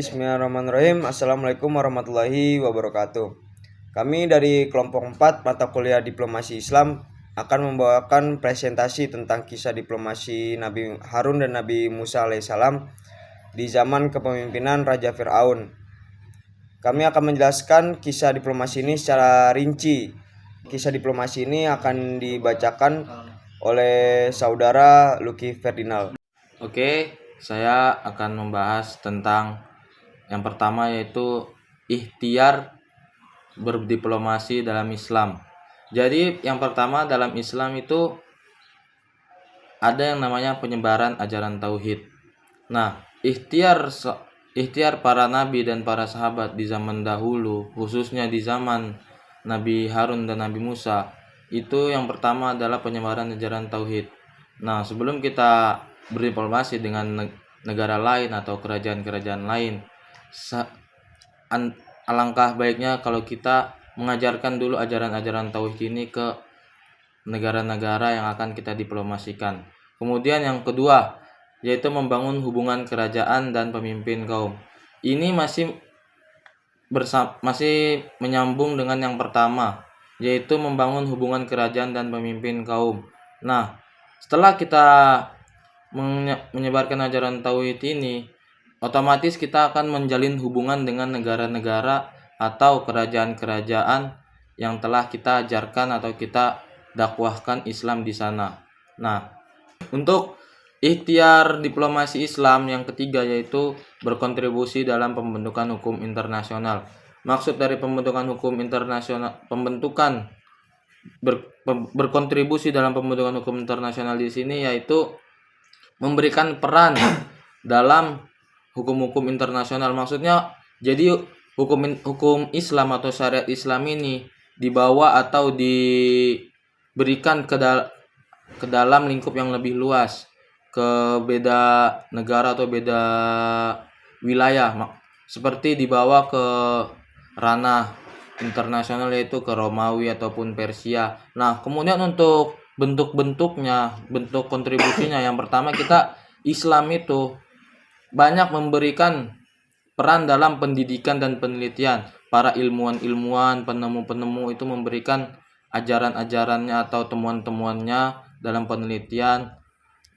Bismillahirrahmanirrahim. Assalamualaikum warahmatullahi wabarakatuh. Kami dari kelompok 4 mata kuliah Diplomasi Islam akan membawakan presentasi tentang kisah diplomasi Nabi Harun dan Nabi Musa alaihissalam di zaman kepemimpinan Raja Fir'aun. Kami akan menjelaskan kisah diplomasi ini secara rinci. Kisah diplomasi ini akan dibacakan oleh saudara Lucky Ferdinand. Oke, saya akan membahas tentang yang pertama yaitu ikhtiar berdiplomasi dalam Islam. Jadi yang pertama dalam Islam itu ada yang namanya penyebaran ajaran tauhid. Nah, ikhtiar para nabi dan para sahabat di zaman dahulu, khususnya di zaman Nabi Harun dan Nabi Musa, itu yang pertama adalah penyebaran ajaran tauhid. Nah, sebelum kita berdiplomasi dengan negara lain atau kerajaan-kerajaan lain, alangkah baiknya kalau kita mengajarkan dulu ajaran-ajaran tauhid ini ke negara-negara yang akan kita diplomasikan. Kemudian yang kedua yaitu membangun hubungan kerajaan dan pemimpin kaum. Ini masih menyambung dengan yang pertama, yaitu membangun hubungan kerajaan dan pemimpin kaum. Nah, setelah kita menyebarkan ajaran tauhid ini, otomatis kita akan menjalin hubungan dengan negara-negara atau kerajaan-kerajaan yang telah kita ajarkan atau kita dakwahkan Islam di sana. Nah, untuk ikhtiar diplomasi Islam yang ketiga yaitu berkontribusi dalam pembentukan hukum internasional. Maksud dari pembentukan hukum internasional, berkontribusi dalam pembentukan hukum internasional di sini yaitu memberikan peran dalam hukum-hukum internasional. Maksudnya jadi hukum Islam atau syariat Islam ini dibawa atau diberikan ke dalam lingkup yang lebih luas, ke beda negara atau beda wilayah, seperti dibawa ke ranah internasional yaitu ke Romawi ataupun Persia. Nah, kemudian untuk bentuk-bentuknya, bentuk kontribusinya, yang pertama kita Islam itu banyak memberikan peran dalam pendidikan dan penelitian. Para ilmuwan-ilmuwan, penemu-penemu itu memberikan ajaran-ajarannya atau temuan-temuannya dalam penelitian.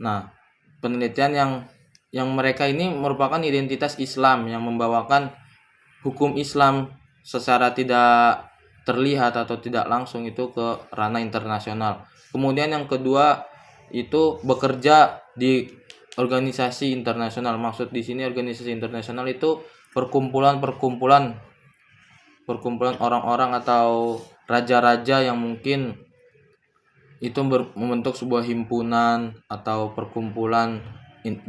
Nah, penelitian yang mereka ini merupakan identitas Islam yang membawakan hukum Islam secara tidak terlihat atau tidak langsung itu ke ranah internasional. Kemudian yang kedua itu bekerja di organisasi internasional. Maksud di sini organisasi internasional itu perkumpulan orang-orang atau raja-raja yang mungkin itu membentuk sebuah himpunan atau perkumpulan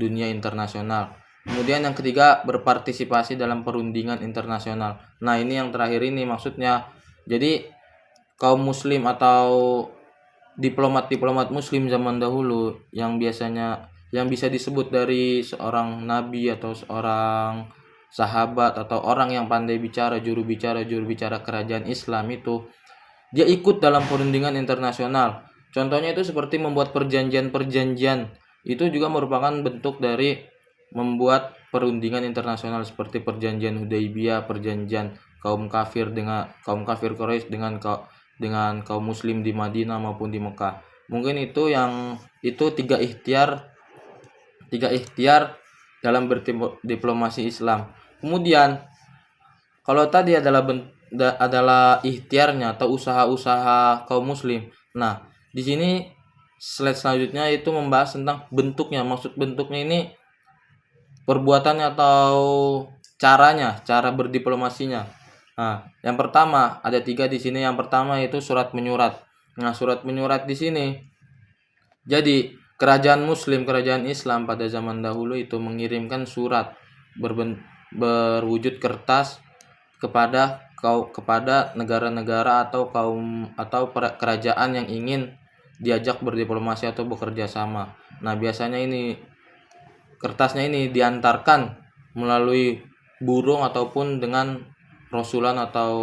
dunia internasional. Kemudian yang ketiga berpartisipasi dalam perundingan internasional. Nah, ini yang terakhir ini maksudnya jadi kaum muslim atau diplomat muslim zaman dahulu yang bisa disebut dari seorang nabi atau seorang sahabat atau orang yang pandai bicara, juru bicara kerajaan Islam itu dia ikut dalam perundingan internasional. Contohnya itu seperti membuat perjanjian-perjanjian. Itu juga merupakan bentuk dari membuat perundingan internasional seperti perjanjian Hudaibiyah, perjanjian kaum kafir Quraisy dengan kaum muslim di Madinah maupun di Mekah. Mungkin itu tiga ikhtiar dalam berdiplomasi Islam. Kemudian kalau tadi adalah ikhtiarnya atau usaha-usaha kaum muslim. Nah, di sini slide selanjutnya itu membahas tentang bentuknya. Maksud bentuknya ini perbuatannya atau cara berdiplomasinya. Nah, yang pertama ada 3 di sini. Yang pertama itu surat menyurat. Nah, surat menyurat di sini. Jadi, kerajaan Islam pada zaman dahulu itu mengirimkan surat berwujud kertas kepada negara-negara atau kerajaan yang ingin diajak berdiplomasi atau bekerja sama. Nah, biasanya kertasnya ini diantarkan melalui burung ataupun dengan rasulan atau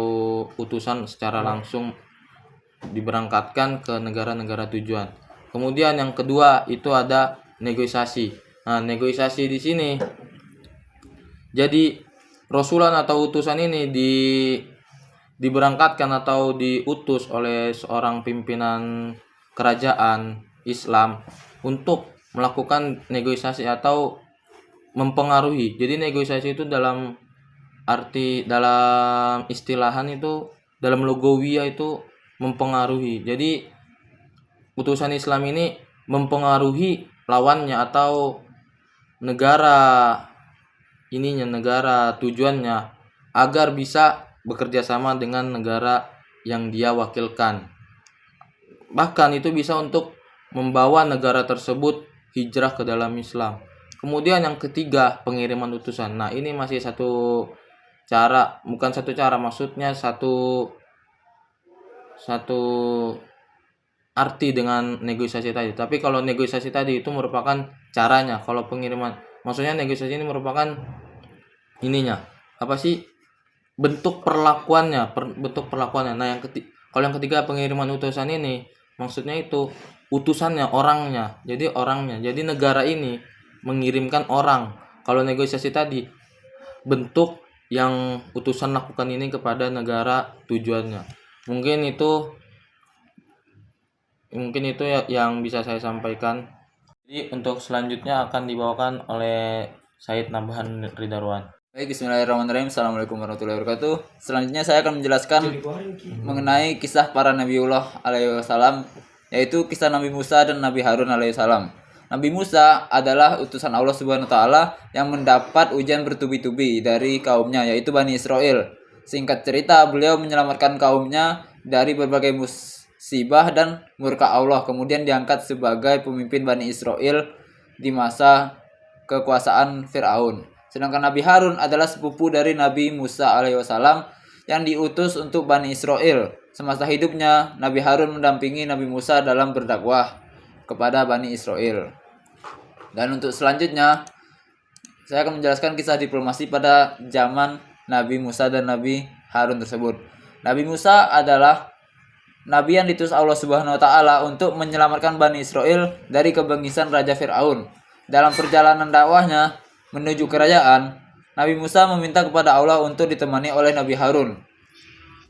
utusan secara langsung diberangkatkan ke negara-negara tujuan. Kemudian yang kedua itu ada negosiasi. Nah, negosiasi di sini jadi rasulan atau utusan ini diberangkatkan atau diutus oleh seorang pimpinan kerajaan Islam untuk melakukan negosiasi atau mempengaruhi. Jadi negosiasi itu dalam istilahan itu, dalam logowiyah itu mempengaruhi. Jadi utusan Islam ini mempengaruhi lawannya atau negara negara tujuannya agar bisa bekerja sama dengan negara yang dia wakilkan. Bahkan itu bisa untuk membawa negara tersebut hijrah ke dalam Islam. Kemudian yang ketiga, pengiriman utusan. Nah, ini masih satu cara, bukan satu cara, maksudnya satu arti dengan negosiasi tadi. Tapi kalau negosiasi tadi itu merupakan caranya. Kalau pengiriman, maksudnya negosiasi ini merupakan apa sih, bentuk perlakuannya. Nah, kalau yang ketiga, pengiriman utusan ini maksudnya itu utusannya, orangnya. Jadi negara ini mengirimkan orang. Kalau negosiasi tadi, bentuk yang utusan lakukan ini kepada negara tujuannya. Mungkin itu ya yang bisa saya sampaikan. Jadi untuk selanjutnya akan dibawakan oleh Said Nabhan Ridarwan. Baik, bismillahirrahmanirrahim. Assalamualaikum warahmatullahi wabarakatuh. Selanjutnya saya akan menjelaskan mengenai kisah para Nabiullah alaihi wasallam, yaitu kisah Nabi Musa dan Nabi Harun alaihi salam. Nabi Musa adalah utusan Allah Subhanahu wa taala yang mendapat ujian bertubi-tubi dari kaumnya, yaitu Bani Israel. Singkat cerita, beliau menyelamatkan kaumnya dari berbagai musibah dan murka Allah, kemudian diangkat sebagai pemimpin Bani Israel di masa kekuasaan Fir'aun. Sedangkan Nabi Harun adalah sepupu dari Nabi Musa alaihissalam yang diutus untuk Bani Israel. Semasa hidupnya, Nabi Harun mendampingi Nabi Musa dalam berdakwah kepada Bani Israel. Dan untuk selanjutnya, saya akan menjelaskan kisah diplomasi pada zaman Nabi Musa dan Nabi Harun tersebut. Nabi Musa adalah Nabi yang diutus Allah Subhanahu wa taala untuk menyelamatkan Bani Israel dari kebengisan Raja Fir'aun. Dalam perjalanan dakwahnya menuju kerajaan, Nabi Musa meminta kepada Allah untuk ditemani oleh Nabi Harun.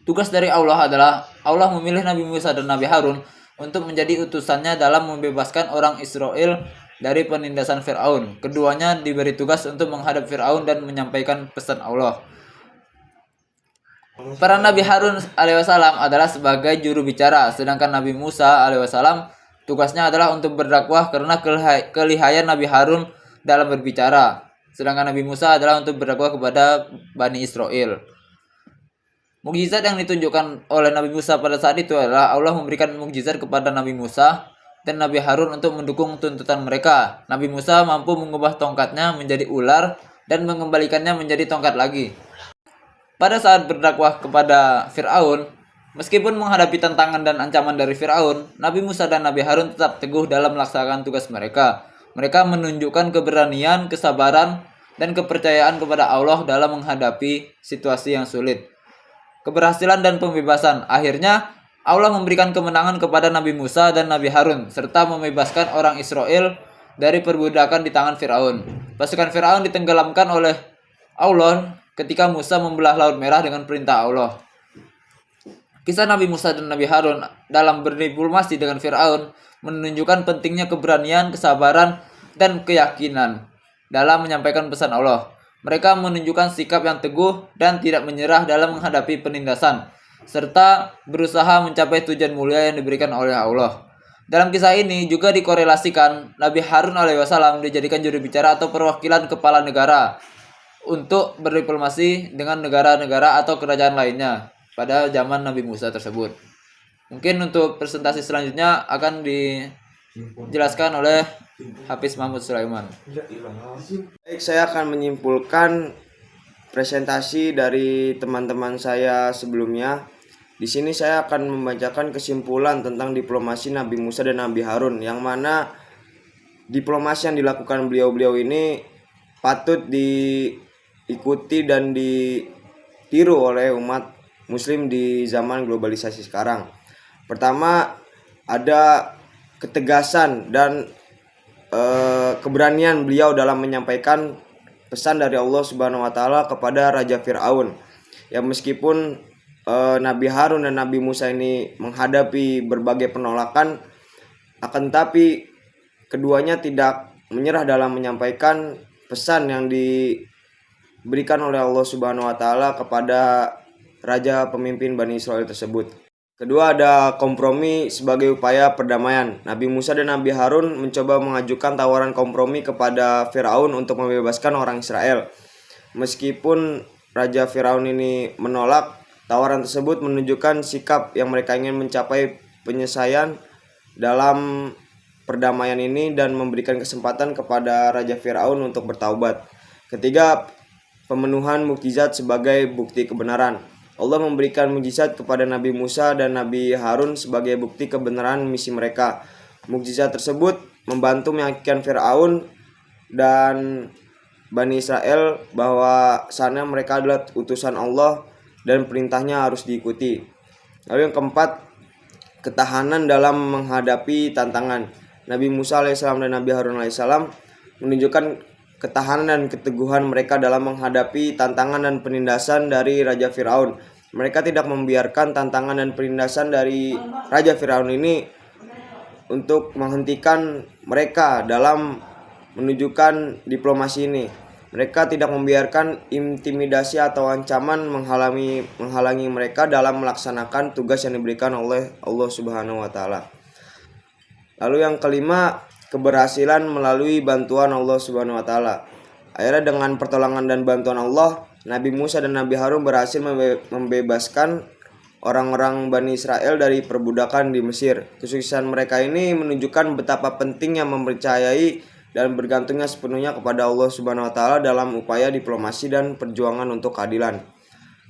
Tugas dari Allah adalah Allah memilih Nabi Musa dan Nabi Harun untuk menjadi utusannya dalam membebaskan orang Israel dari penindasan Fir'aun. Keduanya diberi tugas untuk menghadap Fir'aun dan menyampaikan pesan Allah. Peran Nabi Harun alaihissalam adalah sebagai juru bicara, sedangkan Nabi Musa alaihissalam tugasnya adalah untuk berdakwah karena kelihayan Nabi Harun dalam berbicara, sedangkan Nabi Musa adalah untuk berdakwah kepada Bani Israel. Mukjizat yang ditunjukkan oleh Nabi Musa pada saat itu adalah Allah memberikan mukjizat kepada Nabi Musa dan Nabi Harun untuk mendukung tuntutan mereka. Nabi Musa mampu mengubah tongkatnya menjadi ular dan mengembalikannya menjadi tongkat lagi. Pada saat berdakwah kepada Fir'aun, meskipun menghadapi tantangan dan ancaman dari Fir'aun, Nabi Musa dan Nabi Harun tetap teguh dalam melaksanakan tugas mereka. Mereka menunjukkan keberanian, kesabaran, dan kepercayaan kepada Allah dalam menghadapi situasi yang sulit. Keberhasilan dan pembebasan. Akhirnya, Allah memberikan kemenangan kepada Nabi Musa dan Nabi Harun, serta membebaskan orang Israel dari perbudakan di tangan Fir'aun. Pasukan Fir'aun ditenggelamkan oleh Allah ketika Musa membelah Laut Merah dengan perintah Allah. Kisah Nabi Musa dan Nabi Harun dalam berdiplomasi dengan Fir'aun menunjukkan pentingnya keberanian, kesabaran, dan keyakinan dalam menyampaikan pesan Allah. Mereka menunjukkan sikap yang teguh dan tidak menyerah dalam menghadapi penindasan, serta berusaha mencapai tujuan mulia yang diberikan oleh Allah. Dalam kisah ini juga dikorelasikan Nabi Harun alaihissalam dijadikan juru bicara atau perwakilan kepala negara untuk berdiplomasi dengan negara-negara atau kerajaan lainnya pada zaman Nabi Musa tersebut. Mungkin untuk presentasi selanjutnya akan dijelaskan oleh Hafiz Mahmud Sulaiman. Baik, saya akan menyimpulkan presentasi dari teman-teman saya sebelumnya. Di sini saya akan membacakan kesimpulan tentang diplomasi Nabi Musa dan Nabi Harun, yang mana diplomasi yang dilakukan beliau-beliau ini patut diikuti dan ditiru oleh umat muslim di zaman globalisasi sekarang. Pertama, ada ketegasan dan keberanian beliau dalam menyampaikan pesan dari Allah Subhanahu wa taala kepada Raja Firaun. Ya meskipun Nabi Harun dan Nabi Musa ini menghadapi berbagai penolakan, akan tetapi keduanya tidak menyerah dalam menyampaikan pesan yang diberikan oleh Allah Subhanahu wa taala kepada raja pemimpin Bani Israel tersebut. Kedua, ada kompromi sebagai upaya perdamaian. Nabi Musa dan Nabi Harun mencoba mengajukan tawaran kompromi kepada Firaun untuk membebaskan orang Israel. Meskipun Raja Firaun ini menolak, tawaran tersebut menunjukkan sikap yang mereka ingin mencapai penyelesaian dalam perdamaian ini dan memberikan kesempatan kepada Raja Firaun untuk bertaubat. Ketiga, pemenuhan mukjizat sebagai bukti kebenaran. Allah memberikan mukjizat kepada Nabi Musa dan Nabi Harun sebagai bukti kebenaran misi mereka. Mukjizat tersebut membantu meyakinkan Firaun dan Bani Israel bahwa sana mereka adalah utusan Allah dan perintahnya harus diikuti. Lalu yang keempat, ketahanan dalam menghadapi tantangan. Nabi Musa alaihissalam dan Nabi Harun alaihissalam menunjukkan ketahanan dan keteguhan mereka dalam menghadapi tantangan dan penindasan dari Raja Firaun. Mereka tidak membiarkan tantangan dan penindasan dari Raja Firaun ini untuk menghentikan mereka dalam menunjukkan diplomasi ini. Mereka tidak membiarkan intimidasi atau ancaman menghalangi mereka dalam melaksanakan tugas yang diberikan oleh Allah Subhanahu wa taala. Lalu yang kelima, keberhasilan melalui bantuan Allah Subhanahu wa taala. Akhirnya dengan pertolongan dan bantuan Allah, Nabi Musa dan Nabi Harun berhasil membebaskan orang-orang Bani Israel dari perbudakan di Mesir. Kesuksesan mereka ini menunjukkan betapa pentingnya mempercayai dan bergantungnya sepenuhnya kepada Allah Subhanahu wa taala dalam upaya diplomasi dan perjuangan untuk keadilan.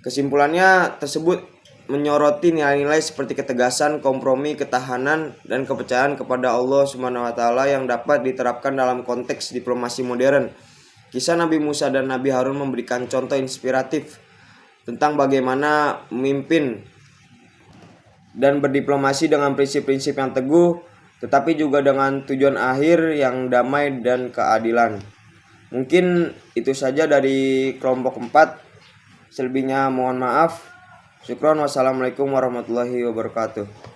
Kesimpulannya tersebut menyoroti nilai-nilai seperti ketegasan, kompromi, ketahanan, dan kepercayaan kepada Allah Subhanahu wa taala yang dapat diterapkan dalam konteks diplomasi modern. Kisah Nabi Musa dan Nabi Harun memberikan contoh inspiratif tentang bagaimana memimpin dan berdiplomasi dengan prinsip-prinsip yang teguh, tetapi juga dengan tujuan akhir yang damai dan keadilan. Mungkin itu saja dari kelompok 4. Selebihnya mohon maaf. Syukron. Wassalamualaikum warahmatullahi wabarakatuh.